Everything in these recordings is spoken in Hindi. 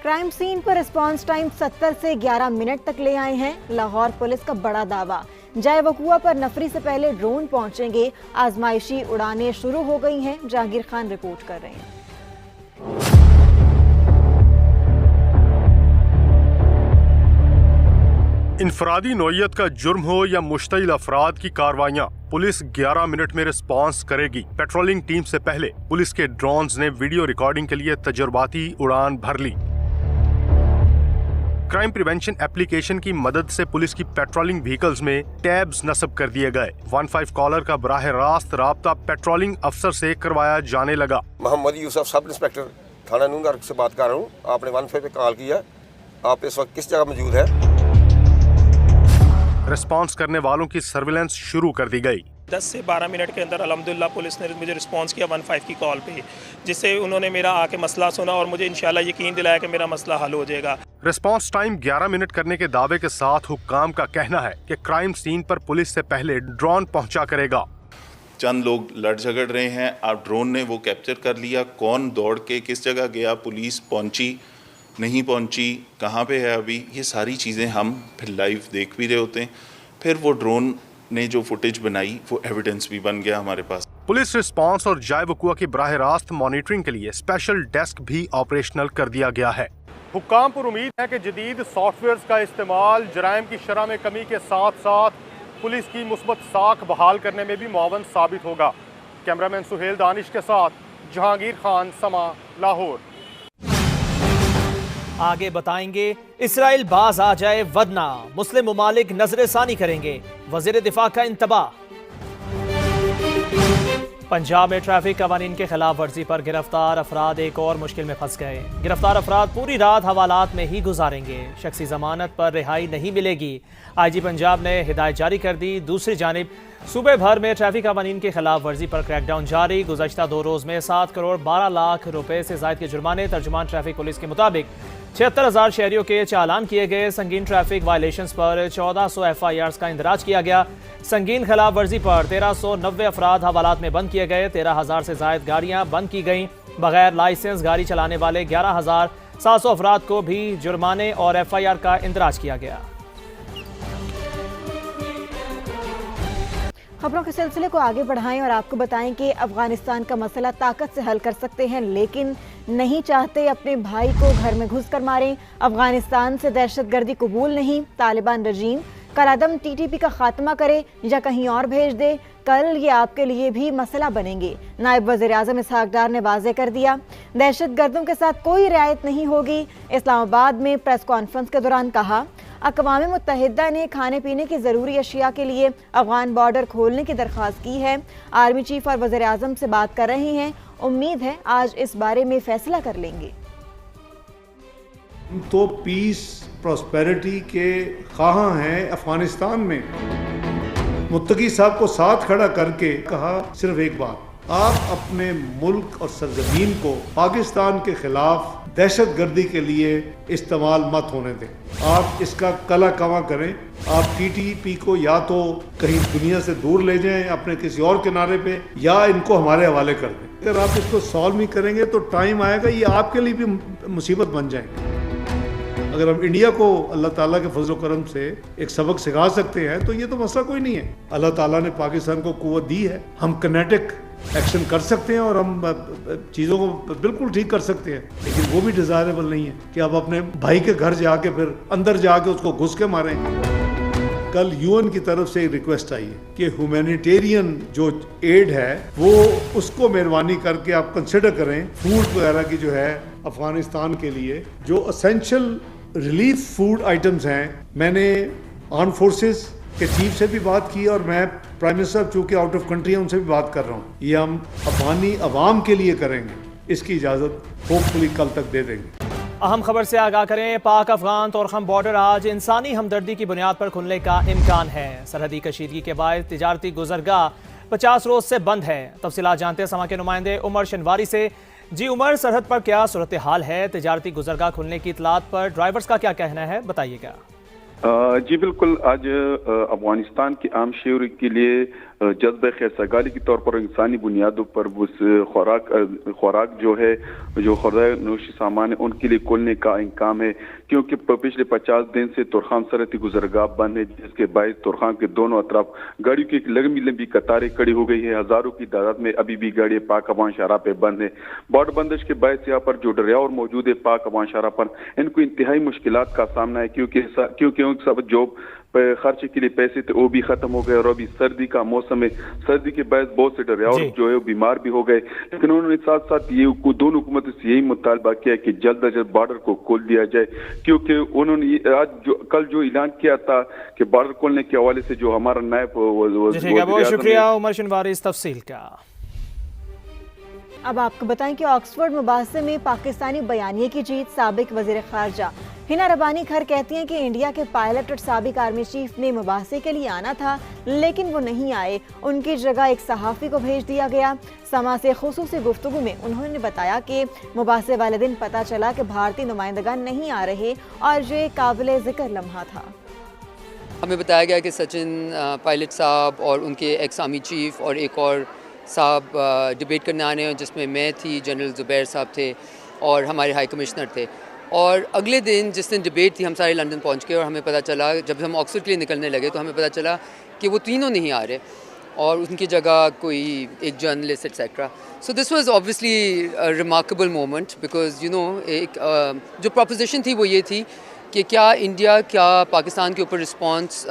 क्राइम सीन पर रिस्पांस टाइम 70 से 11 मिनट तक ले आए हैं लाहौर पुलिस का बड़ा दावा। जाए वकुआ पर नफरी से पहले ड्रोन पहुंचेंगे। आजमाइशी उड़ानें शुरू हो गई हैं। जहांगीर खान रिपोर्ट कर रहे हैं। इनफरादी नौयत का जुर्म हो या मुश्तइल अफराद की कार्रवाइयां, पुलिस 11 मिनट में रिस्पांस करेगी। पेट्रोलिंग टीम से पहले पुलिस के ड्रोन्स ने वीडियो रिकॉर्डिंग के लिए तजुर्बाती उड़ान भर ली। क्राइम प्रिवेंशन एप्लीकेशन की मदद से पुलिस की पेट्रोलिंग व्हीकल्स में टैब्स नस्ब कर दिए गए। 15 कॉलर का बराह रास्त राब्ता पेट्रोलिंग अफसर से करवाया जाने लगा। मोहम्मद यूसुफ सब इंस्पेक्टर थाना नूंगर से बात कर रहा हूँ। आपने 15 पे कॉल किया, आप इस वक्त किस जगह मौजूद है? रिस्पांस करने वालों की सर्विलेंस शुरू कर दी गई। 10 से 12 मिनट के अंदर अल्हम्दुलिल्लाह पुलिस ने मुझे रिस्पांस किया 15 की कॉल पे, जिससे उन्होंने मेरा आके मसला सुना और मुझे इंशाल्लाह यकीन दिलाया कि मेरा मसला हल हो जाएगा। रिस्पांस टाइम 11 मिनट करने के दावे के साथ हुक्काम का कहना है कि क्राइम सीन पर पुलिस से पहले ड्रोन पहुंचा करेगा। चंद लोग लड़ झगड़ रहे हैं, अब ड्रोन ने वो कैप्चर कर लिया। कौन दौड़ के किस जगह गया, पुलिस पहुंची नहीं पहुंची, कहाँ पे है अभी, ये सारी चीज़ें हम फिर लाइव देख भी रहे होते हैं। फिर वो ड्रोन ने जो फुटेज बनाई वो एविडेंस भी बन गया हमारे पास। पुलिस रिस्पांस और जाए वकुआ की बराह रास्त मॉनिटरिंग के लिए स्पेशल डेस्क भी ऑपरेशनल कर दिया गया है। हुक्काम पर उम्मीद है कि जदीद सॉफ्टवेयर का इस्तेमाल जराइम की शरह में कमी के साथ साथ पुलिस की मुस्बत साख बहाल करने में भी मुआवन साबित होगा। कैमरामैन सुहेल दानिश के साथ जहांगीर खान, समा, लाहौर। आगे बताएंगे, इसराइल बाज आ जाए वदना, मुस्लिम मुमालिक नजरसानी करेंगे, वजीर दिफा का इंतबाह। पंजाब में ट्रैफिक कवानीन के खिलाफ वर्जी पर गिरफ्तार अफराद एक और मुश्किल में फंस गए। गिरफ्तार अफराद पूरी रात हवालात में ही गुजारेंगे। शख्सी जमानत पर रिहाई नहीं मिलेगी। IG पंजाब ने हिदायत जारी कर दी। दूसरी जानिब सूबे भर में ट्रैफिक कवानीन के खिलाफ वर्जी पर क्रैकडाउन जारी। गुज़श्ता 2 रोज़ में 7 करोड़ 12 लाख रुपए से ज़ायद के जुर्माने। तर्जुमान ट्रैफिक पुलिस के मुताबिक 76,000 शहरियों के चालान किए गए। संगीन ट्रैफिक वायलेशंस पर 1400 FIRs का इंदराज किया गया। संगीन खिलाफ वर्जी पर 1390 अफराद हवालात में बंद किए गए। 13,000 से ज़ायद गाड़ियाँ बंद की गईं। बगैर लाइसेंस गाड़ी चलाने वाले 11,700 अफराद को भी जुर्माने और FIR का इंदराज किया गया। खबरों के सिलसिले को आगे बढ़ाएं और आपको बताएं कि अफगानिस्तान का मसला ताकत से हल कर सकते हैं, लेकिन नहीं चाहते अपने भाई को घर में घुस कर मारें। अफगानिस्तान से दहशतगर्दी कबूल नहीं। तालिबान रजीम कलादम TTP का खात्मा करे या कहीं और भेज दे, कल ये आपके लिए भी मसला बनेंगे। नायब वज़ीर आज़म इसहाक डार ने वाज़ेह कर दिया, दहशतगर्दों के साथ कोई रियायत नहीं होगी। इस्लामाबाद में प्रेस कॉन्फ्रेंस के दौरान कहा, अक़वाम मुत्तहिदा ने खाने पीने की ज़रूरी अशिया के लिए अफ़गान बॉर्डर खोलने की दरख्वास्त की है। आर्मी चीफ और वज़ीर आज़म से बात कर रहे हैं। उम्मीद है आज इस बारे में फैसला कर लेंगे। तो पीस प्रॉस्पेरिटी के ख़्वाह हैं अफगानिस्तान में। मुत्तकी साहब को साथ खड़ा करके कहा सिर्फ एक बात, आप अपने मुल्क और सरजमीन को पाकिस्तान के खिलाफ दहशतगर्दी के लिए इस्तेमाल मत होने दें। आप इसका कला कमा करें। आप TTP को या तो कहीं दुनिया से दूर ले जाएं अपने किसी और किनारे पे, या इनको हमारे हवाले कर दें। अगर आप इसको सॉल्व नहीं करेंगे तो टाइम आएगा ये आपके लिए भी मुसीबत बन जाएगी। अगर हम इंडिया को अल्लाह ताला के फजल करम से एक सबक सिखा सकते हैं तो ये तो मसला कोई नहीं है। अल्लाह ताला ने पाकिस्तान को कुव्वत दी है, हम किनेटिक एक्शन कर सकते हैं और हम चीज़ों को बिल्कुल ठीक कर सकते हैं, लेकिन वो भी डिज़ायरेबल नहीं है कि आप अपने भाई के घर जाके फिर अंदर जाके उसको घुस के मारें। कल UN की तरफ से एक रिक्वेस्ट आई है कि ह्यूमैनिटेरियन जो एड है वो उसको मेहरबानी करके आप कंसिडर करें। फूड वगैरह की जो है अफगानिस्तान के लिए जो असेंशियल रिलीफ फूड आइटम्स हैं। मैंने आर्म फोर्सेस के चीफ से भी बात की और मैं प्राइम मिनिस्टर चूँकि आउट ऑफ कंट्री है उनसे भी बात कर रहा हूँ। ये हम अफगानी अवाम के लिए करेंगे, इसकी इजाज़त होपफुली कल तक दे देंगे। अहम खबर से आगाह करें, पाक अफगान तोरखम बॉर्डर आज इंसानी हमदर्दी की बुनियाद पर खुलने का इम्कान है। सरहदी कशीदगी के बाद तिजारती गुजरगाह 50 रोज से बंद है। तफसीलात जानते हैं समा के नुमाइंदे उमर शनवारी से। जी उमर, सरहद पर क्या सूरत हाल है? तिजारती गुजरगाह खुलने की इतलात पर ड्राइवर्स का क्या कहना है, बताइएगा। जी बिल्कुल, आज अफगानिस्तान की आम शहरी के लिए जज्बे खैरसगाली के तौर पर इंसानी बुनियादों पर उस खुराक जो है, जो खुर्दा-नोशी सामान है, उनके लिए खोलने का इंकाम है, क्योंकि पिछले 50 दिन से तुरखाम सरहदी गुजरगाह बंद है, जिसके बायस तुरखाम के दोनों अतराफ गाड़ियों की एक लंबी कतारें खड़ी हो गई है। हजारों की तादाद में अभी भी गाड़ियां पाक अवान शाहराह पे बंद है। बॉर्डर बंदिश के बायस यहाँ पर जो ड्राइवर मौजूद है पाक अवान शाहराह पर, इनको इंतहाई मुश्किलात का सामना है, क्योंकि उन सब जॉब खर्च के लिए पैसे थे वो भी खत्म हो गए, और अभी सर्दी का मौसम है, सर्दी के बाद बहुत से ड्राइवर जो है बीमार भी हो गए। लेकिन उन्होंने साथ साथ ये दोनों हुकूमतों से यही मुतालबा किया कि जल्द अज जल्द बॉर्डर को खोल दिया जाए, क्योंकि उन्होंने कल जो ऐलान किया था कि बॉर्डर खोलने के हवाले से जो हमारा नायब बहुत शुक्रिया उमर शनवारी इस तफसील का। अब आपको बताएं कि ऑक्सफोर्ड मुबासे में पाकिस्तानी बयानिए की जीत। साबिक वजीर खारजा हिना रबानी खर कहती हैं कि इंडिया के पायलट और साबिक आर्मी चीफ ने मुबासे के लिए आना था, लेकिन वो नहीं आए, उनकी जगह एक सहाफ़ी को भेज दिया गया। समा से खुसूसी गुफ्तगू में उन्होंने बताया कि मुबासे वाले दिन पता चला कि भारतीय नुमाइंदगान नहीं आ रहे और ये काबिल ज़िक्र लम्हा था। हमें बताया गया कि सचिन पायलट साहब और उनके एक्स आर्मी चीफ और एक और साहब डिबेट करने आने हैं, जिसमें मैं थी, जनरल ज़ुबैर साहब थे और हमारे हाई कमिश्नर थे। और अगले दिन जिस दिन डिबेट थी हम सारे लंदन पहुंच गए और हमें पता चला, जब हम ऑक्सफोर्ड के लिए निकलने लगे तो हमें पता चला कि वो तीनों नहीं आ रहे और उनकी जगह कोई एक journalist etcetera. So this was obviously a remarkable moment, because you know एक जो प्रोपोजिशन थी वो ये थी कि क्या इंडिया, क्या पाकिस्तान के ऊपर रिस्पॉन्स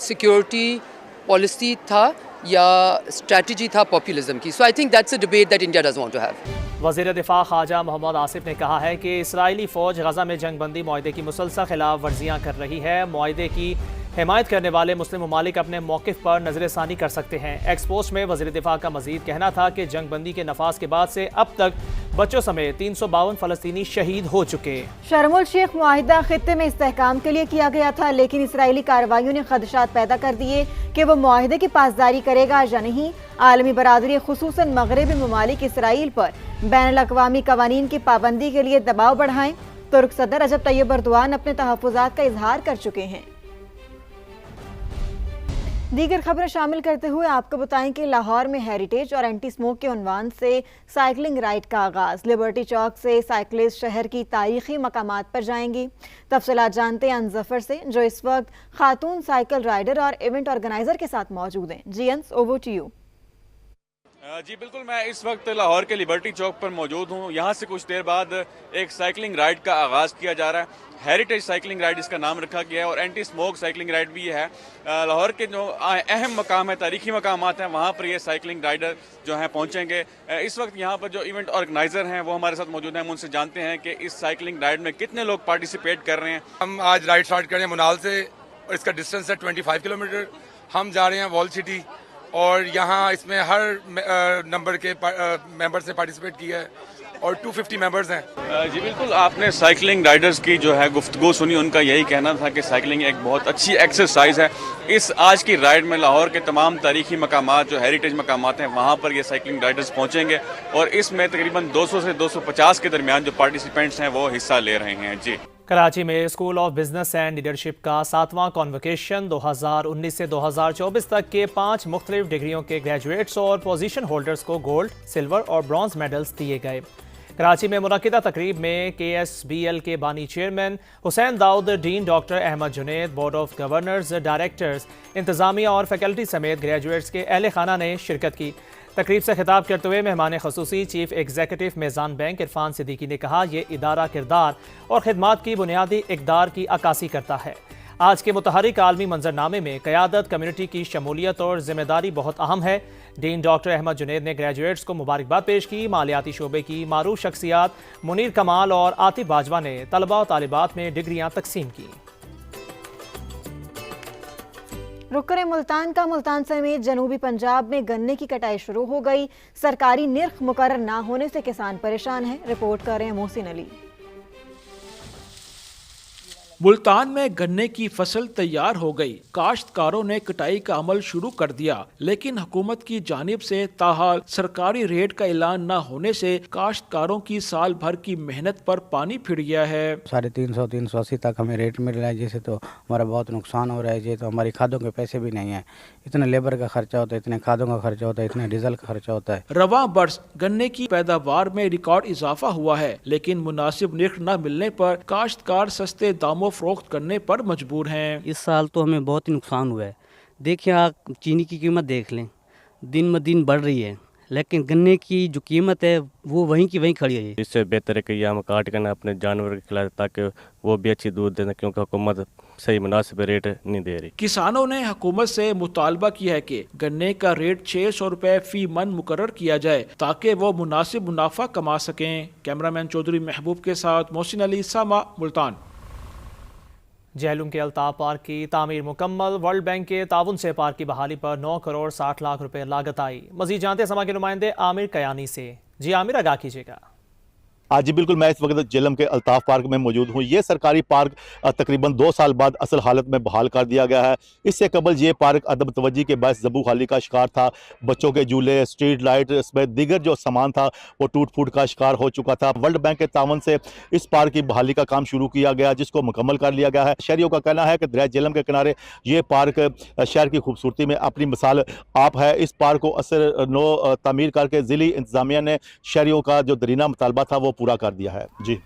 सिक्योरिटी पॉलिसी था या स्ट्रैटेजी था पॉपुलिज्म की। So I think that's a debate that India does want to have. वज़ीर दिफा ख्वाजा मोहम्मद आसिफ ने कहा है कि इसराइली फ़ौज गज़ा में जंगबंदी माहदे की मुसलसल खिलाफ वर्जियाँ कर रही है। माहदे की हिमायत करने वाले मुस्लिम ममालिक अपने मौक़िफ़ पर नज़रसानी कर सकते हैं। एक्सपोस्ट में वज़ीर दिफा का मज़ीद कहना था कि जंगबंदी के नफाज के बाद से अब तक बच्चों समेत 352 फ़लस्तीनी शहीद हो चुके। शर्मुल शेख मुआहिदा खित्ते में इस्तेहकाम के लिए किया गया था, लेकिन इसराइली कार्रवाइयों ने खदशात पैदा कर दिए कि वो मुआहिदे की पासदारी करेगा या नहीं। आलमी बरादरी खुसूसन मगरबी ममालिक इसराइल पर बैनुल-अक़वामी कवानीन की पाबंदी के लिए दबाव बढ़ाएं। तुर्क सदर रजब तैयब एर्दोआन अपने तहफ़्फ़ुज़ात का इजहार कर चुके हैं। दीगर खबरें शामिल करते हुए आपको बताएं कि लाहौर में हेरिटेज और एंटी स्मोक के उन्वान से साइकिलिंग राइड का आगाज़। लिबर्टी चौक से साइकिलिस्ट शहर की तारीखी मकामात पर जाएंगी। तफसीलात जानते हैं अनजफर से, जो इस वक्त खातून साइकिल राइडर और इवेंट ऑर्गेनाइजर के साथ मौजूद हैं। जीएंस, ओवर टू यू। जी बिल्कुल, मैं इस वक्त लाहौर के लिबर्टी चौक पर मौजूद हूँ। यहाँ से कुछ देर बाद एक साइकिलिंग राइड का आगाज़ किया जा रहा है। हेरिटेज साइकिलिंग राइड इसका नाम रखा गया है और एंटी स्मोक साइकिलिंग राइड भी है। लाहौर के जो अहम मकाम है, तारीखी मकामात हैं, वहाँ पर ये साइकिलिंग राइडर जो हैं पहुँचेंगे। इस वक्त यहाँ पर जो इवेंट ऑर्गेनाइजर हैं वो हमारे साथ मौजूद हैं। हम उनसे जानते हैं कि इस साइकिलिंग राइड में कितने लोग पार्टिसिपेट कर रहे हैं। हम आज राइड स्टार्ट कर रहे हैं मुनाल से और इसका डिस्टेंस है 25 किलोमीटर। हम जा रहे हैं वॉल सिटी और यहाँ इसमें हर नंबर के मेंबर्स ने पार्टिसिपेट किया है और 250 मेंबर्स हैं। जी बिल्कुल, आपने साइकिलिंग राइडर्स की जो है गुफ्तगू सुनी। उनका यही कहना था कि साइकिलिंग एक बहुत अच्छी एक्सरसाइज है। इस आज की राइड में लाहौर के तमाम तारीखी मकामात जो हेरिटेज मकामात हैं वहाँ पर ये साइकिलिंग राइडर्स पहुँचेंगे और इसमें तकरीबन 200 से 250 के दरमियान जो पार्टिसिपेंट्स हैं वो हिस्सा ले रहे हैं। जी, कराची में school of business and leadership का 7वां कॉन्वोकेशन 2019 से 2024 तक के 5 मुख्तलिफ डिग्रियों के ग्रेजुएट्स और पोजीशन होल्डर्स को गोल्ड, सिल्वर और ब्रॉन्ज मेडल्स दिए गए। कराची में मुनक्किदा तकरीब में KSBL के बानी chairman Hussain Dawood, dean doctor Ahmed Junaid, board of governors, directors, इंतजामिया और फैकल्टी समेत ग्रेजुएट्स के अहले खाना ने शिरकत की। तकरीब से खिताब करते हुए मेहमान खसूसी chief executive मेज़ान bank Irfan Siddiqui ने कहा, ये इदारा किरदार और खिदमात की बुनियादी इक़दार की अक्कासी करता है। आज के मुतहरिक आलमी मंजरनामे में क़यादत, कम्युनिटी की शमूलियत और ज़िम्मेदारी बहुत अहम है। डीन डॉक्टर अहमद जुनैद ने ग्रेजुएट्स को मुबारकबाद पेश की। मालियाती शोबे की मारूफ शख्सियात मुनीर कमाल और आतिफ बाजवा ने तलबा और तालिबात में डिग्रियाँ तकसीम की। रुकन मुल्तान का मुल्तान समेत जनूबी पंजाब में गन्ने की कटाई शुरू हो गई। सरकारी निर्ख मुकर्रर ना होने से किसान परेशान हैं। रिपोर्ट कर रहे हैं मोहसिन अली। मुल्तान में गन्ने की फसल तैयार हो गई, काश्तकारों ने कटाई का अमल शुरू कर दिया, लेकिन हुकूमत की जानिब से ताहाल सरकारी रेट का ऐलान न होने से काश्तकारों की साल भर की मेहनत पर पानी फिर गया है। 350 380 तक हमें रेट मिल रहा है, जिससे तो हमारा बहुत नुकसान हो रहा है। जी तो हमारी खादों के पैसे भी नहीं है, इतना लेबर का खर्चा होता है, इतने खादों का खर्चा होता है, इतने डीजल का खर्चा होता है। रवां बरस गन्ने की पैदावार में रिकॉर्ड इजाफा हुआ है, लेकिन मुनासिब निर्ख न मिलने पर काश्तकार सस्ते दामों फरोख्त करने पर मजबूर हैं। इस साल तो हमें बहुत ही नुकसान हुआ है। देखिए आप चीनी की कीमत देख लें, दिन ब दिन बढ़ रही है, लेकिन गन्ने की जो कीमत है वो वहीं की वहीं खड़ी है। इससे बेहतर है कि ये हम काट कर अपने जानवर के खिलाए ताकि वो भी अच्छी दूध दें, क्योंकि हुकूमत सही मुनासिब रेट नहीं दे रही। किसानों ने हुकूमत से मुतालबा किया है कि गन्ने का रेट 600 रुपए फी मन मुकर्रर किया जाए ताकि वो मुनासिब मुनाफा कमा सकें। कैमरामैन चौधरी महबूब के साथ मोहसिन अली, सामा, मुल्तान। जहलुम के अल्ताफ पार्क की तामीर मुकम्मल, वर्ल्ड बैंक के ताउन से पार्क की बहाली पर 9 करोड़ 60 लाख रुपए लागत आई। मजीद जानते समा के नुमाइंदे आमिर कयानी से। जी आमिर, आगाह कीजिएगा। जी बिल्कुल, मैं इस वक्त जेलम के अल्ताफ पार्क में मौजूद हूँ। ये सरकारी पार्क तकरीबन 2 साल बाद असल हालत में बहाल कर दिया गया है। इससे कबल ये पार्क अदम तवज्जी के बायस ज़बू खाली का शिकार था। बच्चों के झूले, स्ट्रीट लाइट समेत दीगर जो सामान था वो टूट फूट का शिकार हो चुका था। वर्ल्ड बैंक के तावन से इस पार्क की बहाली का काम शुरू किया गया, जिसको मुकम्मल कर लिया गया है। शहरियों का कहना है कि दरिया जेलम के किनारे ये पार्क शहर की खूबसूरती में अपनी मिसाल आप है। इस पार्क को असर नो तामीर करके ज़िली इंतज़ामिया ने शहरियों का जो दरीना मुतालबा था वो पूरा कर दिया है। जी।